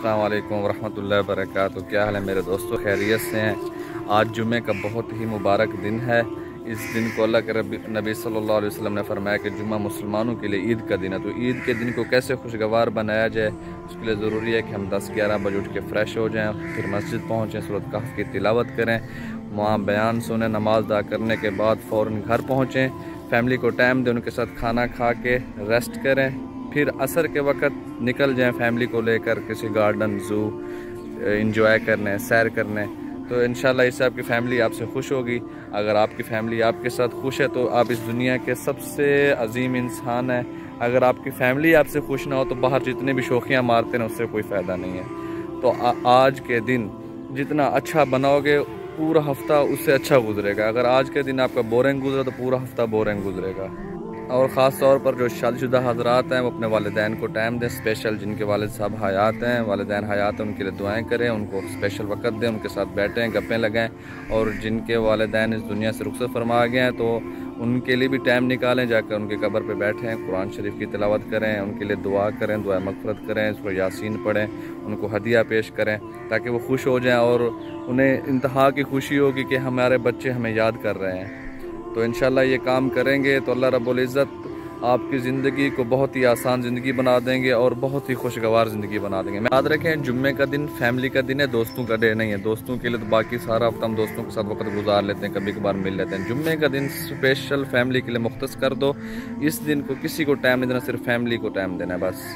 अस्सलाम वालेकुम वरहमतुल्लाहि वबरकातुहू। क्या हाल है मेरे दोस्तों, खैरियत से हैं। आज जुम्मे का बहुत ही मुबारक दिन है। इस दिन को अल्लाह के नबी सल्लल्लाहु अलैहि वसल्लम ने फरमाया कि जुम्मा मुसलमानों के लिए ईद का दिन है। तो ईद के दिन को कैसे खुशगवार बनाया जाए, उसके लिए ज़रूरी है कि हम 10-11 बजे उठ के फ़्रेश हो जाएँ, फिर मस्जिद पहुँचें, सूरत कहफ़ की तिलावत करें, वहाँ बयान सुने, नमाज अदा करने के बाद फ़ौरन घर पहुँचें, फैमिली को टाइम दें, उनके साथ खाना खा के रेस्ट करें, फिर असर के वक़्त निकल जाएं फैमिली को लेकर किसी गार्डन, ज़ू इंजॉय करने, सैर करने। तो इंशाल्लाह इससे आपकी फ़ैमिली आपसे खुश होगी। अगर आपकी फ़ैमिली आपके साथ खुश है तो आप इस दुनिया के सबसे अजीम इंसान हैं। अगर आपकी फ़ैमिली आपसे खुश ना हो तो बाहर जितने भी शौखियाँ मारते हैं उससे कोई फ़ायदा नहीं है। तो आज के दिन जितना अच्छा बनाओगे पूरा हफ्ता उससे अच्छा गुजरेगा। अगर आज के दिन आपका बोरिंग गुजरा तो पूरा हफ्ता बोरिंग गुजरेगा। और ख़ास तौर पर जो शादीशुदा हज़रात हैं वो अपने वालिदैन को टाइम दें, स्पेशल जिनके वालिद साहब हयात हैं, वालिदैन हयात हैं, उनके लिए दुआएं करें, उनको स्पेशल वक़्त दें, उनके साथ बैठें, गप्पें लगाएं। और जिनके वालिदैन इस दुनिया से रुखसत फरमा गए हैं तो उनके लिए भी टाइम निकालें, जाकर उनके कब्र पे बैठें, कुरान शरीफ की तिलावत करें, उनके लिए दुआ करें, दुआ मग़फ़िरत करें, सूरह यासीन पढ़ें, उनको हदिया पेश करें ताकि वो खुश हो जाएँ और उन्हें इंतहा की खुशी होगी कि हमारे बच्चे हमें याद कर रहे हैं। तो इंशाल्लाह ये काम करेंगे तो अल्लाह रब्बुल इज़्ज़त आपकी ज़िंदगी को बहुत ही आसान ज़िंदगी बना देंगे और बहुत ही खुशगवार ज़िंदगी बना देंगे। याद रखें, जुम्मे का दिन फैमिली का दिन है, दोस्तों का डे नहीं है। दोस्तों के लिए तो बाकी सारा हफ्ता हम दोस्तों के साथ वक्त गुजार लेते हैं, कभी कभार मिल लेते हैं। जुम्मे का दिन स्पेशल फैमिली के लिए मुख्तस कर दो। इस दिन को किसी को टाइम नहीं देना, सिर्फ फैमिली को टाइम देना है बस।